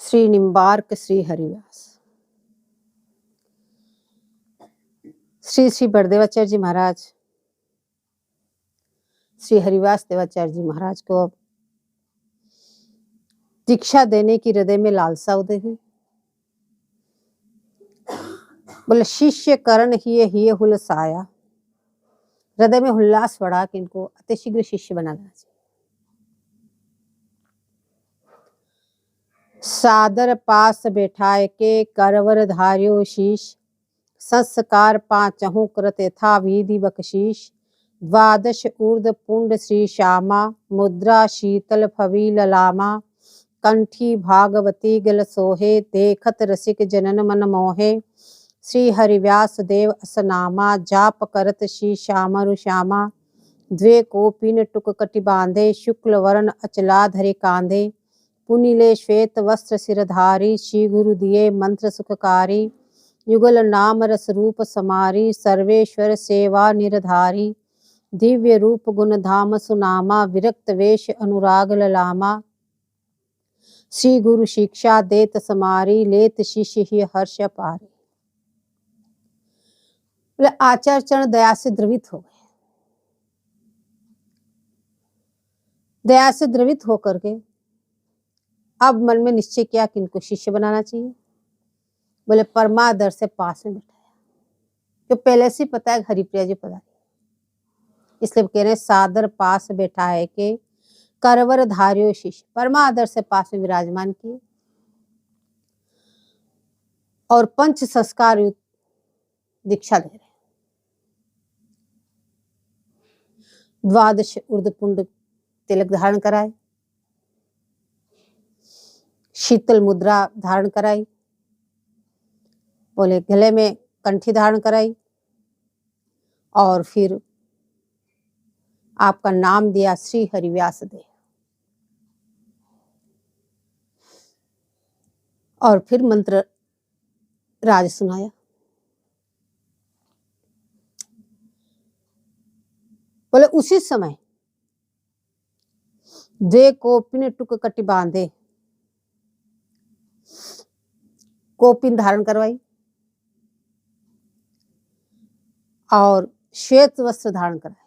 श्री निम्बार्क श्री हरिव्यास। श्री श्री बड़देवाचार्य जी महाराज, श्री हरिव्यास देवाचार्य जी महाराज को अब दीक्षा देने की हृदय में लालसा उदय हुई। बोले शिष्य करण ही हुलसाया। हृदय में उल्लास बढ़ा कि इनको अतिशीघ्र शिष्य बनाना चाहिए। सादर पास बैठाए के करवर धार्यो शीश। संस्कार पांचहु कृत था विधि बकशीश। द्वादश ऊर्ध पुंड श्री श्यामा। मुद्रा शीतल फवील लामा। कंठी भागवती गल सोहे। देखत रसिक जनन मन मोहे। श्री हरिव्यास देव असनामा। जाप करत श्री श्यामरु श्यामा। द्वे कोपिन टुक कटि बांधे। शुक्ल वर्ण अचला धरे कांधे। पुनिले श्वेत वस्त्र सिरधारी। श्री गुरु दिए मंत्र सुखकारी। युगल नाम रस रूप समारी। सर्वेश्वर सेवा निरधारी। दिव्य रूप गुण धाम सुनामा। विरक्त वेश अनुराग ललामा। श्री गुरु शिक्षा देत समारी। लेत शिष्य ही हर्ष पारी। बोले आचार्य चरण दया से द्रवित हो गए। दया से द्रवित होकर के अब मन में निश्चय किया कि इनको शिष्य बनाना चाहिए। बोले परमादर से पास में बैठाया, जो पहले से पता है हरिप्रिया जी पधारी, इसलिए कह रहे सादर पास बैठा है के करवर धार्यो शिष्य। परमादर से पास में विराजमान किए और पंच संस्कार युक्त दीक्षा दे रहे। द्वादश ऊर्ध पुंड तिलक धारण कराए। शीतल मुद्रा धारण कराई। बोले गले में कंठी धारण कराई और फिर आपका नाम दिया श्री हरिव्यास देव। और फिर मंत्र राज सुनाया। बोले उसी समय दे कोपिन टुक कटि बांधे। कोपिन धारण करवाई और श्वेत वस्त्र धारण कराए।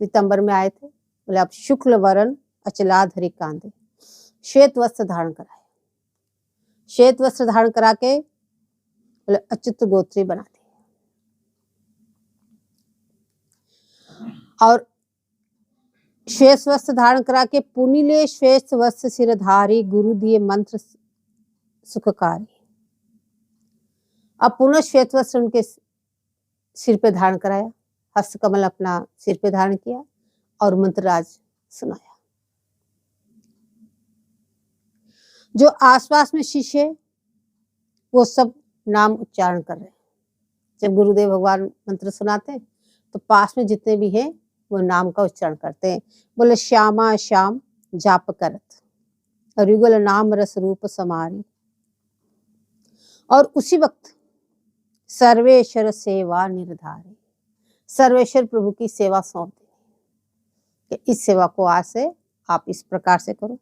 पीतंबर में आए थे। बोले आप शुक्ल वरण अचला धरी कांधे। श्वेत वस्त्र धारण कराए। श्वेत वस्त्र धारण करा के बोले अच्युत गोत्री बना दिए। और श्वेत वस्त्र धारण करा के पुनिले श्वेत वस्त्र सिरधारी। गुरु दिए मंत्र सुखकारी। अब पुनः श्वेत वस्त्र उनके सिर पे धारण कराया। हस्त कमल अपना सिर पे धारण किया और मंत्रराज सुनाया। जो आसपास में शिष्य वो सब नाम उच्चारण कर रहे हैं। जब गुरुदेव भगवान मंत्र सुनाते हैं तो पास में जितने भी हैं वो नाम का उच्चारण करते हैं। बोले श्यामा श्याम जाप करत। और युगल नाम रस रूप समारी। और उसी वक्त सर्वेश्वर सेवा निर्धारी। सर्वेश्वर प्रभु की सेवा सौंप दी कि इस सेवा को आज से आप इस प्रकार से करो।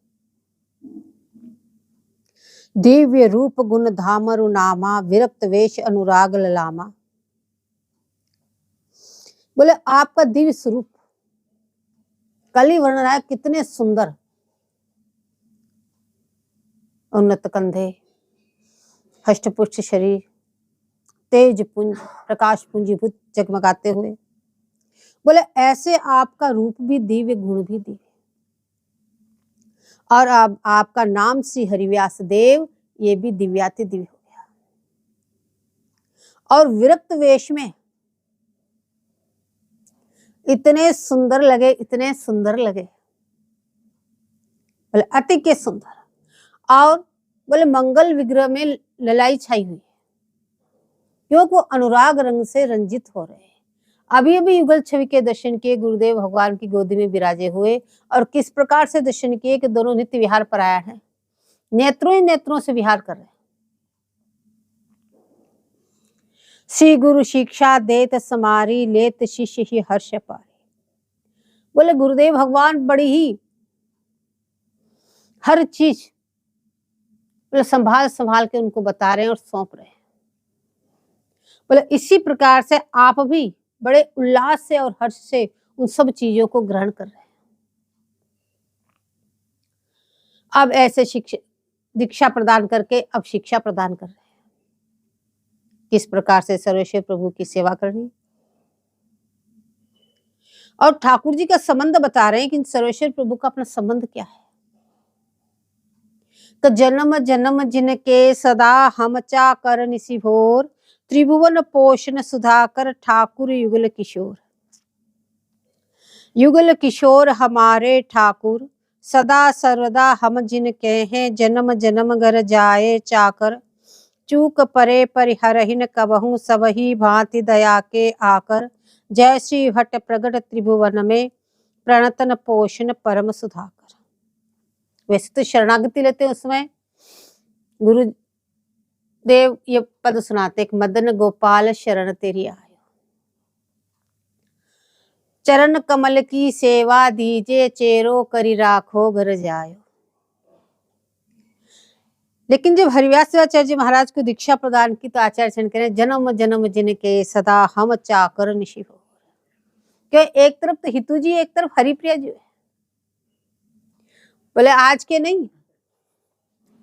दिव्य रूप गुण धामरु नामा। विरक्त वेश अनुराग ललामा। बोले आपका दिव्य स्वरूप कल ही वर्णन आया, कितने सुंदर उन्नत कंधे, हष्टपुष्ट शरीर, तेज पुंज प्रकाश पुंजीभूत जगमगाते हुए। बोले ऐसे आपका रूप भी दिव्य, गुण भी दिव्य। और अब आपका नाम श्री हरिव्यास देव, ये भी दिव्याति दिव्य हो गया। और विरक्त वेश में इतने सुंदर लगे, इतने सुंदर लगे। बोले अति के सुंदर। और बोले मंगल विग्रह में ललाई छाई हुई, क्योंकि वो अनुराग रंग से रंजित हो रहे हैं। अभी अभी युगल छवि के दर्शन किए, गुरुदेव भगवान की गोदी में विराजे हुए। और किस प्रकार से दर्शन किए कि दोनों नित्य विहार पर आया है, नेत्रों ही नेत्रों से विहार कर रहे हैं। श्री गुरु शिक्षा देत समारी। लेत शिष्य ही हर्ष पारी। बोले गुरुदेव भगवान बड़ी ही हर चीज बोले संभाल संभाल के उनको बता रहे हैं और सौंप रहे हैं। बोले इसी प्रकार से आप भी बड़े उल्लास से और हर्ष से उन सब चीजों को ग्रहण कर रहे हैं। अब ऐसे शिक्षा दीक्षा प्रदान करके अब शिक्षा प्रदान कर रहे हैं किस प्रकार से सर्वेश्वर प्रभु की सेवा करनी। और ठाकुर जी का संबंध बता रहे हैं कि सर्वेश्वर प्रभु का अपना संबंध क्या है। तो जन्म जन्म जिनके सदा हम चाकर निसी भोर, त्रिभुवन पोषण सुधाकर ठाकुर युगल किशोर। युगल किशोर हमारे ठाकुर, सदा सर्वदा हम जिनके हैं, जन्म जन्म घर जाए चाकर, चूक परे परिहरहिन कबहू सबही भांति दया के आकर, जय श्री भट्ट प्रगट त्रिभुवन में, प्रणतन पोषण परम सुधाकर। वैसे तो शरणागति लेते हैं उसमें गुरुदेव ये पद सुनाते, एक मदन गोपाल शरण तेरी आयो, चरण कमल की सेवा दीजे, चेरो करी राखो घर जायो। लेकिन जब हरिव्यास शिवाचार्य जी महाराज को दीक्षा प्रदान की तो आचार्य चरण कह रहे जन्म जन्म जिनके सदा हम चाकर निशि हो। क्यों एक तरफ तो हितू जी, एक तरफ हरिप्रिया जी है। बोले आज के नहीं,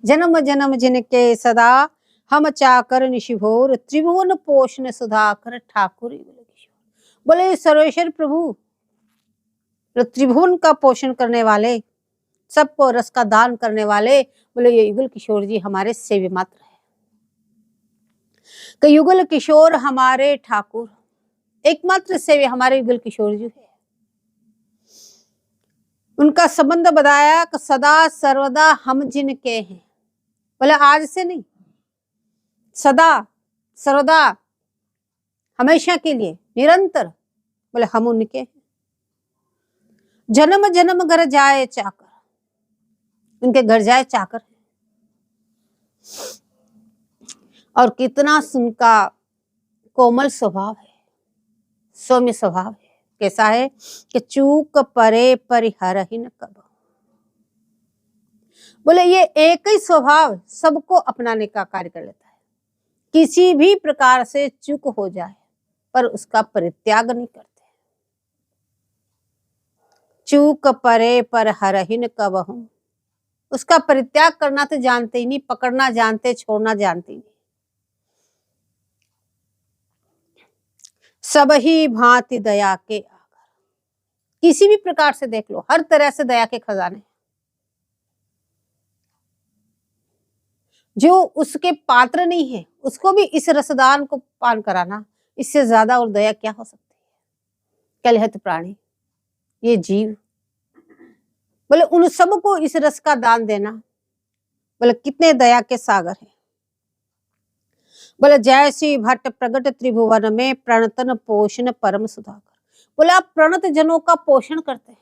जन्म जन्म जिनके सदा हम चाकर निशिभोर, त्रिभुवन पोषण सुधाकर ठाकुर युगल किशोर। बोले सर्वेश्वर प्रभु त्रिभुवन का पोषण करने वाले, सबको रस का दान करने वाले, बोले ये युगल किशोर जी हमारे सेव्य मात्र है। तो युगल किशोर हमारे ठाकुर, एकमात्र सेव्य हमारे युगल किशोर जी है। उनका संबंध बताया कि सदा सर्वदा हम जिनके हैं। बोले आज से नहीं, सदा सर्वदा हमेशा के लिए निरंतर, बोले हम उनके हैं। जन्म जन्म घर जाए चाकर, उनके घर जाए चाकर है। और कितना उनका कोमल स्वभाव है, सौम्य स्वभाव है। कैसा है कि चूक परे परिहरहिन कब। बोले ये एक ही स्वभाव सबको अपनाने का कार्य कर लेता है। किसी भी प्रकार से चूक हो जाए पर उसका परित्याग नहीं करते। चूक परे परिहरहिन कब हूं, उसका परित्याग करना तो जानते ही नहीं, पकड़ना जानते, छोड़ना जानते ही नहीं। सब ही भांति दया के आकर, किसी भी प्रकार से देख लो, हर तरह से दया के खजाने। जो उसके पात्र नहीं है उसको भी इस रसदान को पान कराना, इससे ज्यादा और दया क्या हो सकती है। कलहत प्राणी, ये जीव, बोले उन सबको इस रस का दान देना, बोले कितने दया के सागर हैं। बोले जय श्री भट्ट प्रगट त्रिभुवन में, प्रणतन पोषण परम सुधाकर। बोले आप प्रणत जनों का पोषण करते हैं,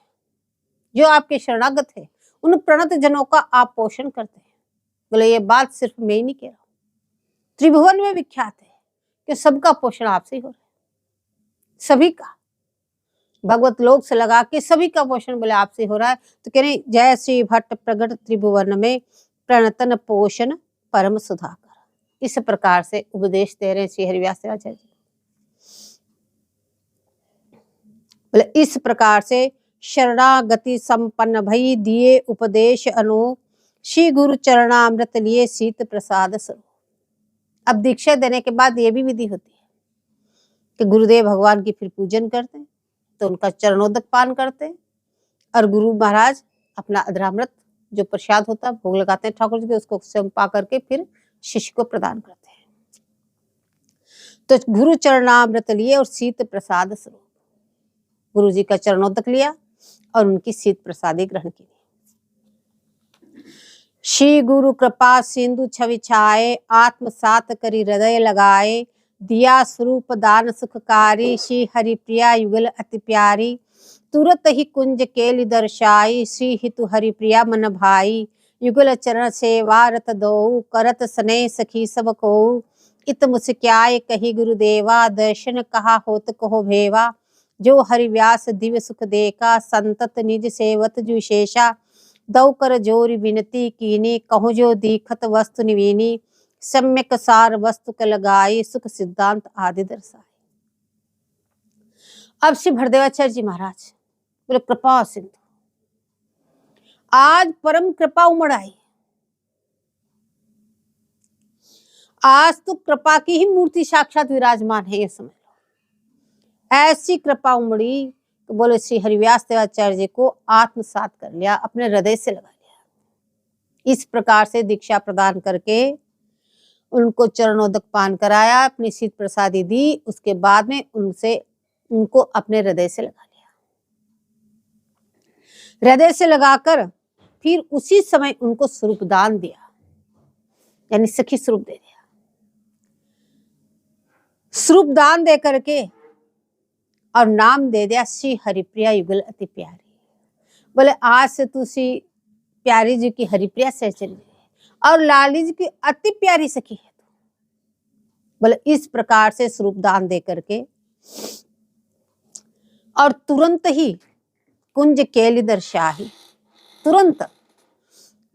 जो आपके शरणागत है उन प्रणत जनों का आप पोषण करते हैं। बोले ये बात सिर्फ मैं ही नहीं कह रहा हूं, त्रिभुवन में विख्यात है कि सबका पोषण आपसे ही हो रहा है, सभी का, भगवत लोक से लगा के सभी का पोषण बोले आपसे हो रहा है। तो कह रहे जय श्री भट्ट प्रगट त्रिभुवन में, प्रणतन पोषण परम सुधाकर। इस प्रकार से उपदेश दे रहे श्री हरिव्यास शिवाचार्य जी। बोले इस प्रकार से शरणागति संपन्न भई, दिए उपदेश अनु, श्री गुरु चरणामृत लिए शीत प्रसाद स्वरूप। अब दीक्षा देने के बाद ये भी विधि होती है कि गुरुदेव भगवान की फिर पूजन करते हैं, तो उनका चरणोदक पान करते हैं, और गुरु महाराज अपना अधरामृत जो प्रसाद होता है भोग लगाते हैं ठाकुर जी के, उसको स्वयं पा करके फिर शिष्य को प्रदान करते हैं। तो गुरु चरणामृत लिए और शीत प्रसाद स्वरूप, गुरु जी का चरणोदक लिया और उनकी शीत प्रसादी ग्रहण की। श्री गुरु कृपा सिंधु छवि छाए, आत्मसात करी हृदय लगाए, दिया स्वरूप दान सुखकारी, श्री हरिप्रिया युगल अति प्यारी, तुरत ही कुंज केलि दर्शाई, श्री हितु हरिप्रिया मन भाई, युगल चरण सेवा रत दो, करत स्नेह सखी सब को, इत मुस्क्याय कही गुरुदेवा, दर्शन कहा होत कहो भेवा, जो हरिव्यास दिव्य सुख देखा, संतत निज सेवत जुशेषा, दौ कर जोरी विनती कीनी, कहूँ जो दीखत वस्तु निवीनी, सम्यक सार वस्तु के लगाई, सुख सिद्धांत आदि दर्शाए। अब श्री भरदेवाचार्य जी महाराज बोले कृपा सिंधु, आज परम कृपा उमड़ आई, आज तो कृपा की ही मूर्ति साक्षात विराजमान है, ये समझ लो। ऐसी कृपा उमड़ी तो बोले श्री हरिव्यास देवाचार्य जी को आत्मसात कर लिया, अपने हृदय से लगा लिया। इस प्रकार से दीक्षा प्रदान करके उनको चरणोदक पान कराया, अपनी शीत प्रसादी दी, उसके बाद में उनको अपने हृदय से लगा लिया। हृदय से लगाकर फिर उसी समय उनको स्वरूप दान दिया, यानी सखी स्वरूप दे दिया। स्वरूप दान दे करके और नाम दे दिया श्री हरिप्रिया युगल अति प्यारी। बोले आज से तू श्री प्यारी जी की हरिप्रिया से चली और लाली जी की अति प्यारी सखी है। बोले इस प्रकार से स्वरूप दान दे करके और तुरंत ही कुंज केली दर्शाही, तुरंत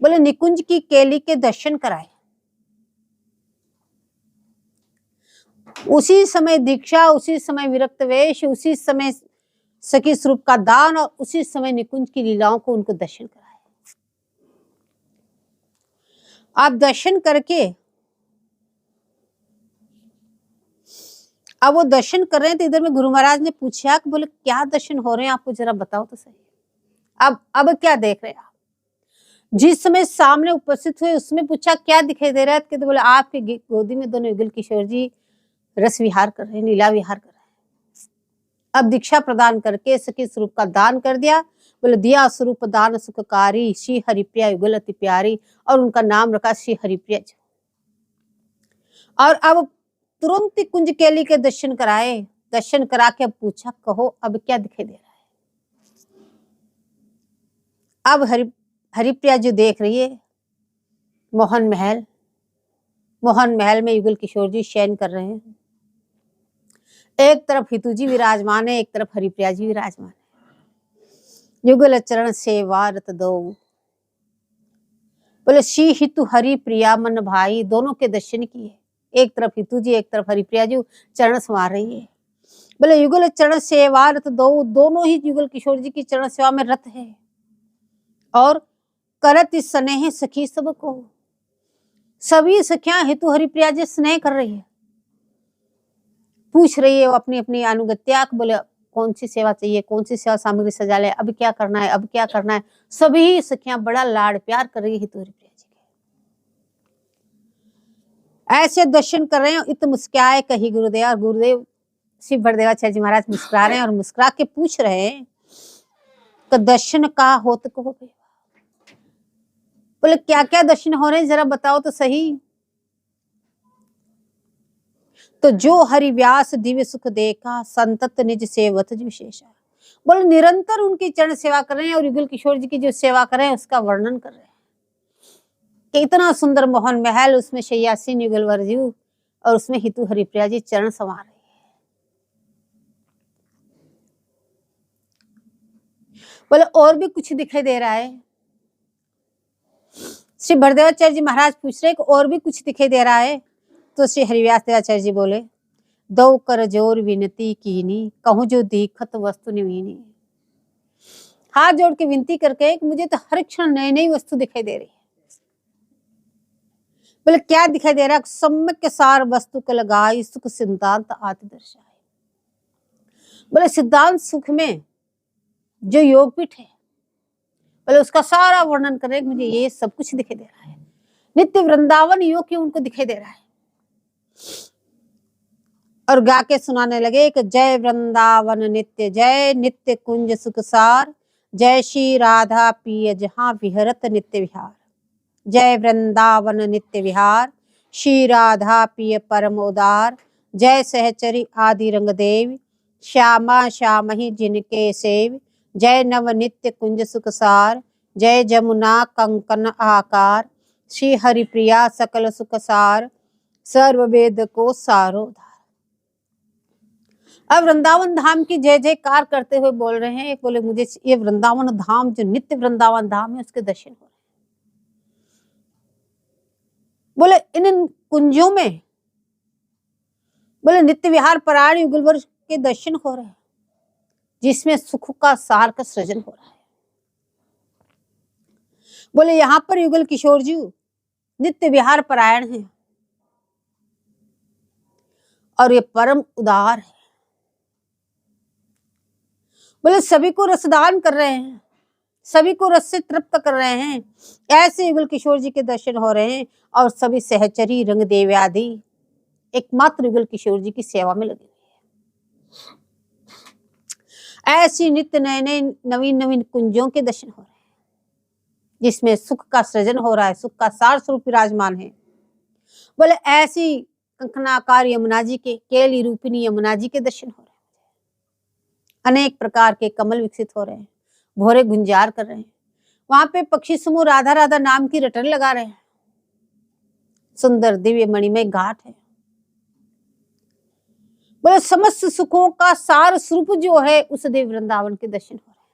बोले निकुंज की केली के दर्शन कराए। उसी समय दीक्षा, उसी समय विरक्त वेश, उसी समय सखी स्वरूप का दान और उसी समय निकुंज की लीलाओं को उनको दर्शन कराए। आप दर्शन करके, अब वो दर्शन कर रहे हैं तो इधर में गुरु महाराज ने पूछा कि बोले क्या दर्शन हो रहे हैं आपको, जरा बताओ तो सही। अब क्या देख रहे हैं आप? जिस समय सामने उपस्थित हुए उसमें पूछा क्या दिखाई दे रहा है, तो बोले आपके गोदी में दोनों युगल किशोर जी रस विहार कर रहे हैं, लीला विहार कर रहे हैं। अब दीक्षा प्रदान करके सखी स्वरूप का दान कर दिया। बोले दिया स्वरूप दान सुखकारी, श्री हरिप्रिया युगल अति प्यारी, और उनका नाम रखा श्री हरिप्रिया जी। और अब तुरंत ही कुंज केली के दर्शन कराए। दर्शन करा के अब पूछा कहो अब क्या दिखाई दे रहा है। अब हरिप्रिया जी देख रही है मोहन महल, मोहन महल में युगल किशोर जी शयन कर रहे हैं। एक तरफ हितू जी विराजमान है, एक तरफ हरिप्रिया जी विराजमान है। युगल चरण सेवा रत दो, बोले श्री हितु हरिप्रिया मन भाई, दोनों के दर्शन किए। एक तरफ हितू जी, एक तरफ हरिप्रिया जी चरण संवार रही है। बोले युगल चरण सेवा रत दो, दोनों ही युगल किशोर जी की चरण सेवा में रत है। और करत स्नेह सखी सबको, सभी सखियां हितु हरिप्रिया जी स्नेह कर रही है, पूछ रही है वो अपनी अपनी अनुगत्या। बोले कौन सी सेवा चाहिए, कौन सी सेवा सामग्री सजा ले, अब क्या करना है, अब क्या करना है। सभी सखियां बड़ा लाड़ प्यार कर रही है हितु हरिप्रिया जी के। ऐसे दर्शन कर रहे हैं, इत मुस्काए कही गुरुदेव। और गुरुदेव श्री भरदेवाचार्य जी महाराज मुस्कुरा रहे हैं और मुस्कुरा के पूछ रहे हैं कि दर्शन का होत को। बोले क्या क्या दर्शन हो रहे हैं जरा बताओ तो सही। तो जो हरिव्यास दिव्य सुख देखा, संतत निज सेवत विशेषा। बोले निरंतर उनकी चरण सेवा कर रहे हैं और युगल किशोर जी की जो सेवा कर रहे हैं उसका वर्णन कर रहे हैं कि इतना सुंदर मोहन महल, उसमें शय्यासीन युगल वर्जू और उसमें हितु हरिप्रिया जी चरण संवार रही है। बोले और भी कुछ दिखाई दे रहा है। श्री भरदेवाचार्य जी महाराज पूछ रहे और भी कुछ दिखाई दे रहा है। तो श्री हरिव्यास देवाचार्य जी बोले दो कर जोर विनती कीनी, कहूँ जो दीखत वस्तु निवीनी। हाथ जोड़ के विनती करके मुझे तो हर क्षण नई नई वस्तु दिखाई दे रही है। बोले क्या दिखाई दे रहा है? सम्यक सार वस्तु के लगाई, सुख सिद्धांत आदि दर्शाए। बोले सिद्धांत सुख में जो योगपीठ है, बोले उसका सारा वर्णन करे, मुझे ये सब कुछ दिखाई दे रहा है। नित्य वृंदावन योग की उनको दिखाई दे रहा है। और गा के सुनाने लगे कि जय वृंदावन नित्य जय, नित्य कुंज सुखसार, जय श्री राधा पिय जहाँ विहरत नित्य विहार। जय वृंदावन नित्य विहार, श्री राधा पिय परम उदार, जय सहचरी आदि रंग देव, श्यामा श्याम ही जिनके सेव। जय नव नित्य कुंज सुखसार, जय जमुना कंकन आकार, श्री हरिप्रिया सकल सुखसार, सर्व वेद को सारोधार। अब वृंदावन धाम की जय जयकार करते हुए बोल रहे हैं, एक बोले मुझे ये वृंदावन धाम जो नित्य वृंदावन धाम है उसके दर्शन हो रहे हैं। बोले इन कुंजों में बोले नित्य विहार परायण युगल के दर्शन हो रहे हैं, जिसमें सुख का सार का सृजन हो रहा है। बोले यहाँ पर युगल किशोर जी नित्य विहार परायण है और ये परम उदार है। बोले सभी को रसदान कर रहे हैं, सभी को रस से तृप्त कर रहे हैं। ऐसे युगल किशोर जी के दर्शन हो रहे हैं और सभी सहचरी रंग देव आदि एकमात्र युगल किशोर जी की सेवा में लगे हुए हैं। ऐसी नित्य नए नए नवीन नवीन कुंजों के दर्शन हो रहे हैं, जिसमें सुख का सृजन हो रहा है, सुख का सार स्वरूप विराजमान है। बोले ऐसी कंकणाकार यमुना जी के, केली रूपिणी यमुना जी के दर्शन हो रहे हैं। अनेक प्रकार के कमल विकसित हो रहे हैं, भोरे गुंजार कर रहे हैं। वहां पे पक्षी समूह राधा राधा नाम की रटन लगा रहे हैं। सुंदर दिव्य मणिमय घाट है। बोले समस्त सुखों का सार स्वरूप जो है उस देव वृंदावन के दर्शन हो रहे हैं।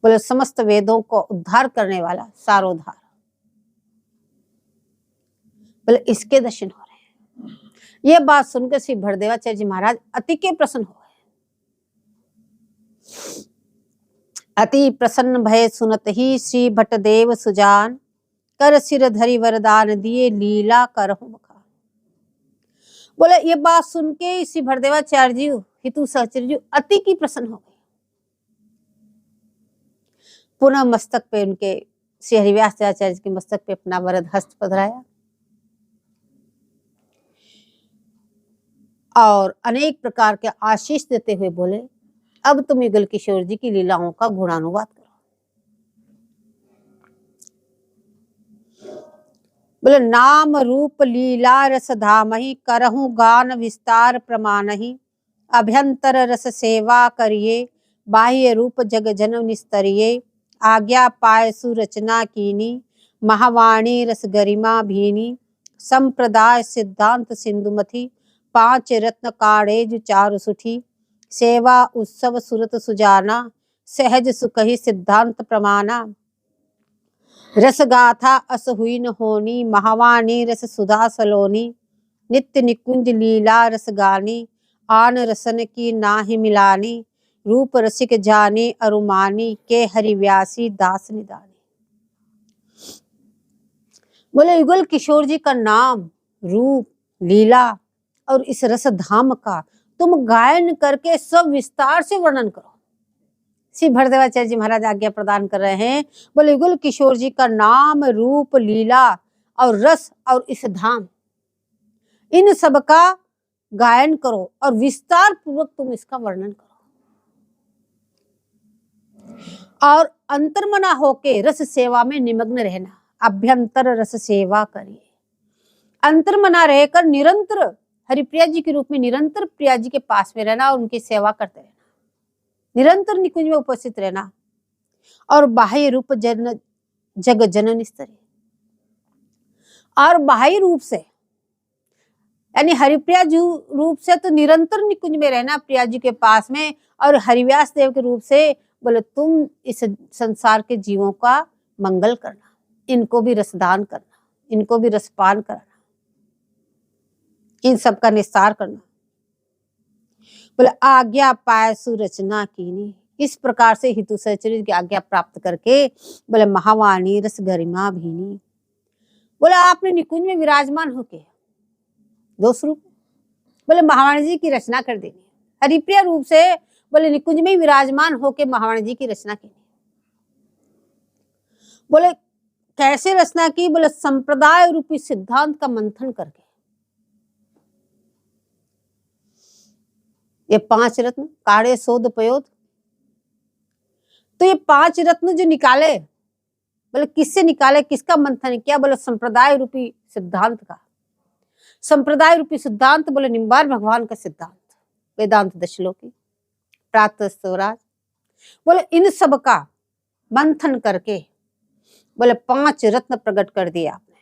बोले समस्त वेदों को उद्धार करने वाला सारोद्धार, बोले इसके दर्शन हो रहे हैं। ये बात सुनकर श्री भरदेवाचार्य जी महाराज अति के प्रसन्न हो गए। अति प्रसन्न भय सुनत ही श्री भट्टदेव सुजान, कर सिर धरि वरदान दिए लीला करहु बखान। बोले ये बात सुन के श्री भरदेवाचार्य जी हितु सहचर्य जी अति की प्रसन्न हो गए। पुनः मस्तक पे उनके श्री हरिव्यास आचार्य के मस्तक पे अपना वरद हस्त पधराया और अनेक प्रकार के आशीष देते हुए बोले अब तुम युगल किशोर जी की लीलाओं का गुणानुवाद करो। बोले नाम रूप लीला रस धामहि, करहु गान विस्तार प्रमाणहि। अभ्यंतर रस सेवा करिए, बाह्य रूप जग जन निस्तरिये। आज्ञा पाय सुरचना कीनी, महावाणी रस गरिमा भीनी। संप्रदाय सिद्धांत सिंधुमथी, पांच रत्न काड़ेज चारु सुठी। सेवा उत्सव सुरत सुजाना, सहज सुखहि सिद्धांत प्रमाना। रस गाथा अस हुई न होनी, महावाणी रस सुधा सलोनी। नित्य निकुंज लीला रस गानी, आन रसन की नाहि मिलानी। रूप रसिक जाने अरुमानी, के हरिव्यासी दास निदानी। बोले युगल किशोर जी का नाम, रूप, लीला और इस रस धाम का तुम गायन करके सब विस्तार से वर्णन करो। श्री भरदेवाचार्य जी महाराज आज्ञा प्रदान कर रहे हैं। बोले युगल किशोर जी का नाम, रूप, लीला और रस और इस धाम, इन सब का गायन करो और विस्तार पूर्वक तुम इसका वर्णन करो। और अंतर्मना होके रस सेवा में निमग्न रहना। अभ्यंतर रस सेवा करिए, अंतर्मना रहकर निरंतर हरिप्रिया जी के रूप में निरंतर प्रिया जी के पास में रहना और उनकी सेवा करते रहना, निरंतर निकुंज में उपस्थित रहना। और बाह्य रूप जग जनन स्तरीय, और बाह्य रूप से यानी हरिप्रिया जी रूप से तो निरंतर निकुंज में रहना प्रिया जी के पास में, और हरिव्यास देव के रूप से बोले तुम इस संसार के जीवों का मंगल करना, इनको भी रसदान करना, इनको भी रसपान कराना, इन सब का निस्तार करना। बोले आज्ञा पाय सुरचना कीनी, इस प्रकार से हितु सहचर्य की आज्ञा प्राप्त करके बोले महावाणी रस गरिमा भीनी। बोले आपने निकुंज में विराजमान होके दो स्वरूप, बोले महावाणी जी की रचना कर देनी, हरिप्रिया रूप से बोले निकुंज में विराजमान होके महावाणी जी की रचना की। बोले कैसे रचना की? बोले संप्रदाय रूपी सिद्धांत का मंथन करके। ये पांच रत्न काढ़े शोध पयोध, तो ये पांच रत्न जो निकाले, बोले किससे निकाले, किसका मंथन किया? बोले संप्रदाय रूपी सिद्धांत का। संप्रदाय रूपी सिद्धांत बोले निम्बार भगवान का सिद्धांत, वेदांत दशलोकी, प्रातः स्वराज। बोले इन सब का मंथन करके बोले पांच रत्न प्रकट कर दिए आपने।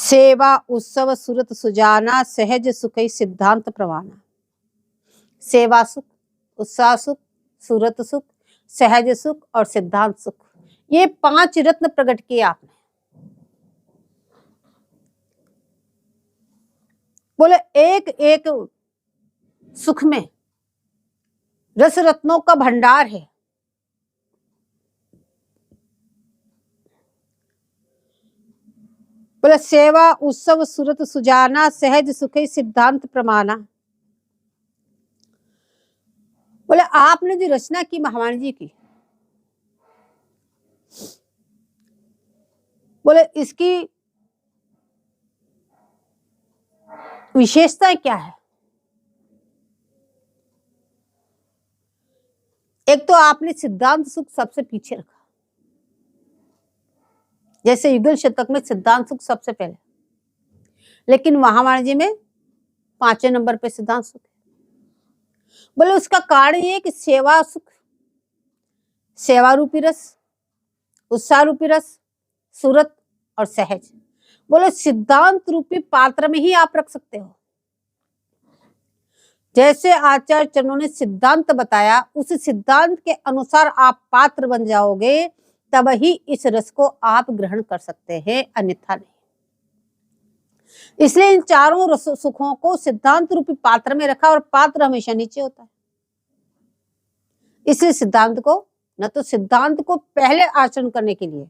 सेवा उत्सव सुरत सुजाना, सहज सुखई सिद्धांत प्रवाना। सेवा सुख, उत्साह सुख, सूरत सुख, सहज सुख और सिद्धांत सुख, ये 5 रत्न प्रकट किए आपने। बोले एक एक सुख में रस रत्नों का भंडार है। बोले सेवा उत्सव सुरत सुजाना, सहज सुखई सिद्धांत प्रमाना। बोले आपने जो रचना की महावाणी जी की, बोले इसकी विशेषता क्या है? एक तो आपने सिद्धांत सुख सबसे पीछे रखा, जैसे युगल शतक में सिद्धांत सुख सबसे पहले, लेकिन महावाणी जी में 5वें नंबर पे सिद्धांत सुख है। बोले उसका कारण ये कि सेवा सुख, सेवा रूपी रस, उत्साह रूपी रस, सूरत और सहज, बोले सिद्धांत रूपी पात्र में ही आप रख सकते हो। जैसे आचार्य चरणों ने सिद्धांत बताया, उस सिद्धांत के अनुसार आप पात्र बन जाओगे, तब ही इस रस को आप ग्रहण कर सकते हैं, अन्यथा नहीं। इसलिए इन चारों रस सुखों को सिद्धांत रूपी पात्र में रखा, और पात्र हमेशा नीचे होता है। इसलिए सिद्धांत को, न तो सिद्धांत को पहले आचरण करने के लिए,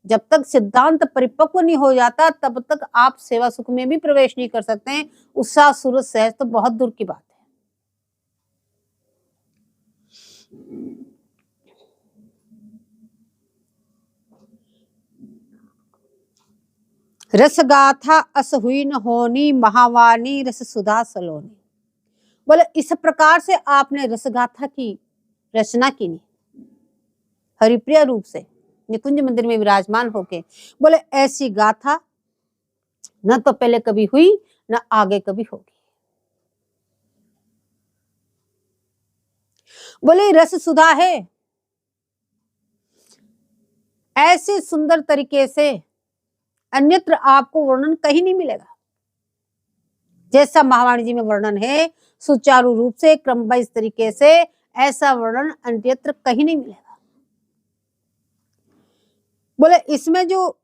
जब तक सिद्धांत परिपक्व नहीं हो जाता तब तक आप सेवा सुख में भी प्रवेश नहीं कर सकते हैं। उत्साह सूरत सहज तो बहुत दूर की बात है। रस गाथा अस हुई न होनी, महावाणी रस सुधा सलोनी। बोले इस प्रकार से आपने रस गाथा की रचना की नहीं, हरिप्रिय रूप से निकुंज मंदिर में विराजमान होके। बोले ऐसी गाथा न तो पहले कभी हुई, न आगे कभी होगी। बोले रस सुधा है, ऐसे सुंदर तरीके से अन्यत्र आपको वर्णन कहीं नहीं मिलेगा। जैसा महावाणी जी में वर्णन है, सुचारू रूप से क्रमबद्ध तरीके से, ऐसा वर्णन अन्यत्र कहीं नहीं मिलेगा। बोले इसमें जो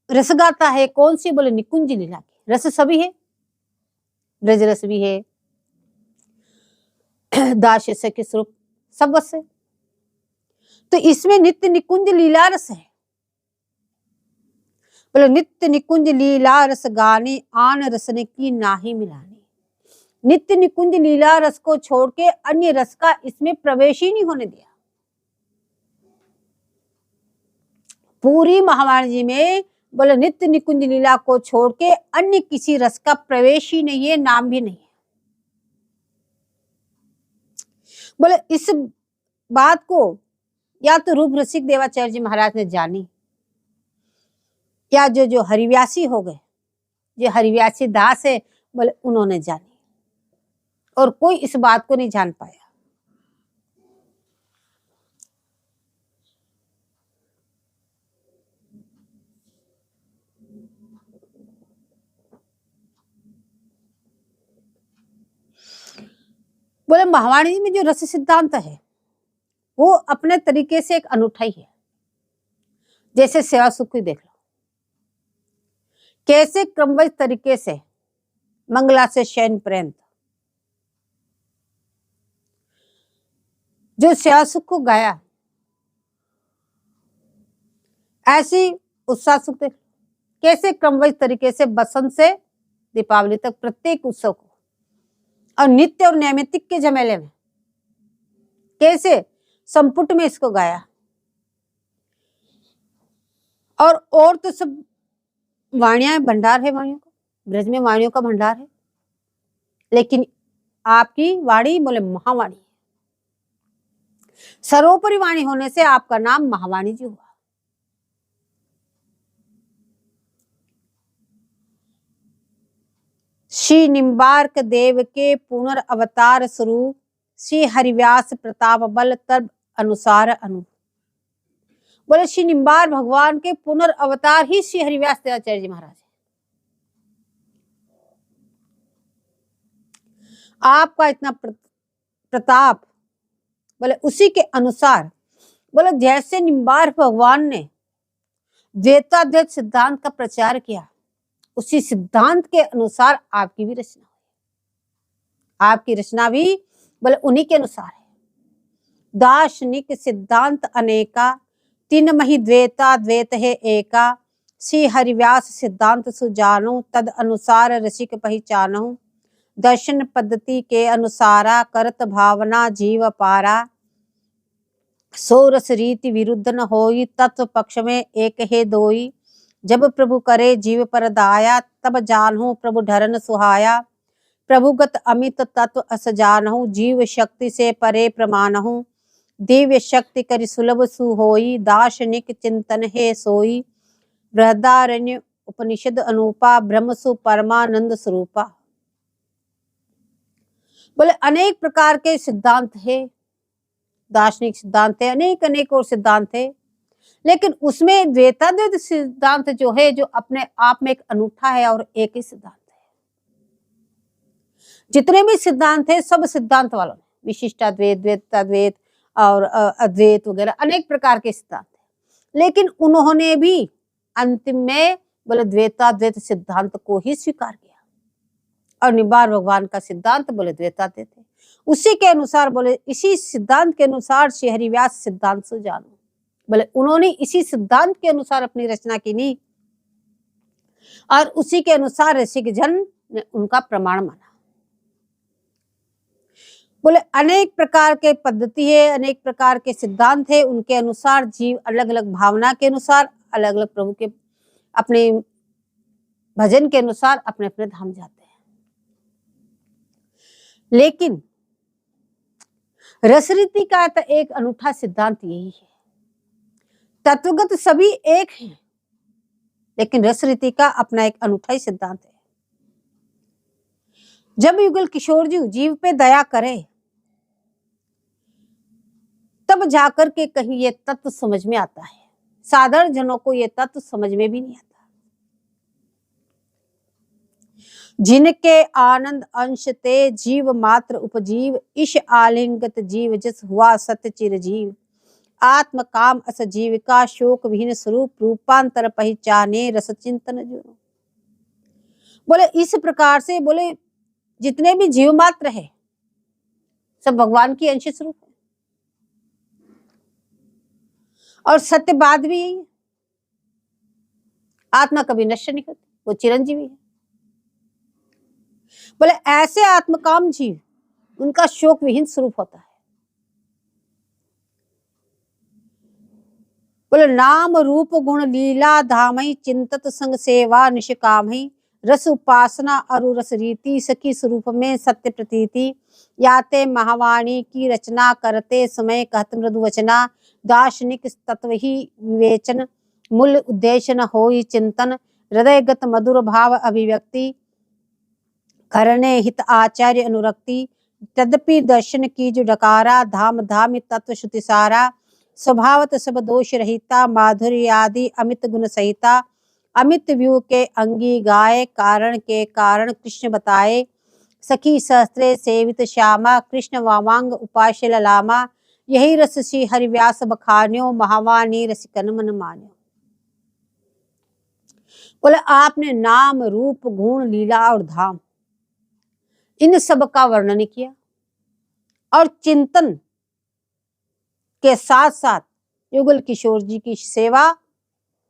रस गाथा है कौन सी? बोले निकुंज लीला की। रस सभी है, ब्रज रस भी है, दास के स्वरूप सब रस है, तो इसमें नित्य निकुंज लीला रस है। बोले नित्य निकुंज लीला रस गाने, आन रसने की नाही मिलानी। नित्य निकुंज लीला रस को छोड़ के अन्य रस का इसमें प्रवेश ही नहीं होने दिया। पूरी महावाणी जी में बोले नित्य निकुंज लीला को छोड़ के अन्य किसी रस का प्रवेश ही नहीं है, नाम भी नहीं है। बोले इस बात को या तो रूप रसिक देवाचार्य जी महाराज ने जानी, या जो हरिव्यासी हो गए, जो हरिव्यासी दास है, बोले उन्होंने जानी, और कोई इस बात को नहीं जान पाया। बोले महावाणी में जो रस सिद्धांत है वो अपने तरीके से एक अनूठा ही है। जैसे सेवा सुख ही देख लो, कैसे क्रमबद्ध तरीके से मंगला से शयन पर्यंत जो सेवा सुख को गाया, ऐसी उत्साह सुख देख लो, कैसे क्रमबद्ध तरीके से बसंत से दीपावली तक प्रत्येक उत्सव को, और नित्य और नैमित्तिक के झमेले में कैसे संपुट में इसको गाया। और तो सब वाणियां भंडार है, वाणियों का, ब्रज में वाणियों का भंडार है, लेकिन आपकी वाणी बोले महावाणी है। सर्वोपरि वाणी होने से आपका नाम महावाणी जी हुआ। श्री निम्बार्क देव के पुनर्अवतार स्वरूप, श्री हरिव्यास प्रताप बल तब अनुसार अनु। बोले श्री निम्बार भगवान के पुनर्अवतार ही श्री हरिव्यास देवाचार्य जी महाराज है। आपका इतना प्रताप, बोले उसी के अनुसार, बोले जैसे निम्बार्क भगवान ने द्वैताद्वैत सिद्धांत का प्रचार किया, उसी सिद्धांत के अनुसार आपकी भी रचना हुई। आपकी रचना भी बोले उन्हीं के अनुसार है। दार्शनिक सिद्धांत अनेका, तीन मही द्वैता द्वैत है एका। श्री हरिव्यास सिद्धांत सुजानो, तद अनुसार रसिक पहचानो। दर्शन पद्धति के अनुसारा, करत भावना जीव पारा। सो रस रीति विरुद्ध न होई, तत्व पक्ष में एक है दोई। जब प्रभु करे जीव पर दाया, तब जानहु प्रभु ढरन सुहाया। प्रभुगत अमित तत्व अस जानहु, जीव शक्ति से परे प्रमाणहु। दिव्य शक्ति करि सुलभ सुहोई, दार्शनिक चिंतन है सोई। बृहदारण्य उपनिषद अनूपा, ब्रह्म सु परमानंद स्वरूपा। बोले अनेक प्रकार के सिद्धांत है, दार्शनिक सिद्धांत है, अनेक अनेक और सिद्धांत है, लेकिन उसमें द्वैताद्वैत सिद्धांत जो है, जो अपने आप में एक अनूठा है और एक ही सिद्धांत है। जितने भी सिद्धांत है, सब सिद्धांत वालों ने विशिष्टाद्वैत, द्वैताद्वैत और अद्वैत वगैरह अनेक प्रकार के सिद्धांत है, लेकिन उन्होंने भी अंतिम में बोले द्वैताद्वैत सिद्धांत को ही स्वीकार किया। और निम्बार्क भगवान का सिद्धांत बोले द्वैताद्वैत है। उसी के अनुसार बोले, इसी सिद्धांत के अनुसार श्री हरिव्यास सिद्धांत से जानो, बोले उन्होंने इसी सिद्धांत के अनुसार अपनी रचना की नी, और उसी के अनुसार ऋषिक जन ने उनका प्रमाण माना। बोले अनेक प्रकार के पद्धति है, अनेक प्रकार के सिद्धांत है, उनके अनुसार जीव अलग अलग भावना के अनुसार, अलग अलग प्रभु के अपने भजन के अनुसार अपने अपने धाम जाते हैं। लेकिन रसरीति का तो एक अनूठा सिद्धांत यही है। तत्वगत सभी एक हैं, लेकिन रसरीति का अपना एक अनूठा ही सिद्धांत है। जब युगल किशोर जी जीव पे दया करे, तब जाकर के कहीं ये तत्व समझ में आता है। साधारण जनों को ये तत्व समझ में भी नहीं आता। जिनके आनंद अंश ते, जीव मात्र उपजीव। ईश आलिंगत जीव जस हुआ सत्य चिरजीव। आत्म काम अस जीव का, शोक विहीन स्वरूप। रूपांतर पहचाने रस चिंतन जो। बोले इस प्रकार से, बोले जितने भी जीव मात्र है, सब भगवान की अंश स्वरूप है। और सत्य बात भी यही है, आत्मा कभी नष्ट नहीं होती, वो चिरंजीवी है। बोले ऐसे आत्मकाम जीव, उनका शोक विहीन स्वरूप होता है। बोले नाम रूप गुण लीला धामई, चिंतत संग सेवा निष्कामई। रस उपासना अरु रस रीति, सखी स्वरूप में सत्य प्रतीति। याते महावाणी की रचना, करते समय कहत मृदु वचना। दार्शनिक तत्व ही विवेचन, मूल उद्देश्य न होई चिंतन। हृदयगत मधुर भाव अभिव्यक्ति, करने हित आचार्य अनुरक्ति। तदपि दर्शन की जो डकारा, धाम धाम तत्व श्रुति सारा। स्वभावत सब दोष रहिता, माधुर्य आदि अमित गुण सहिता। अमित व्यू के अंगी गाए, कारण के कारण कृष्ण बताए। सखी सहस्त्रे सेवित श्यामा, कृष्ण वामांग उपास्य ललामा। यही रस श्री हरिव्यास बखान्यो, महावाणी रसिकन मन मान्यो। बोले आपने नाम रूप गुण लीला और धाम, इन सब का वर्णन किया, और चिंतन के साथ साथ युगल किशोर जी की सेवा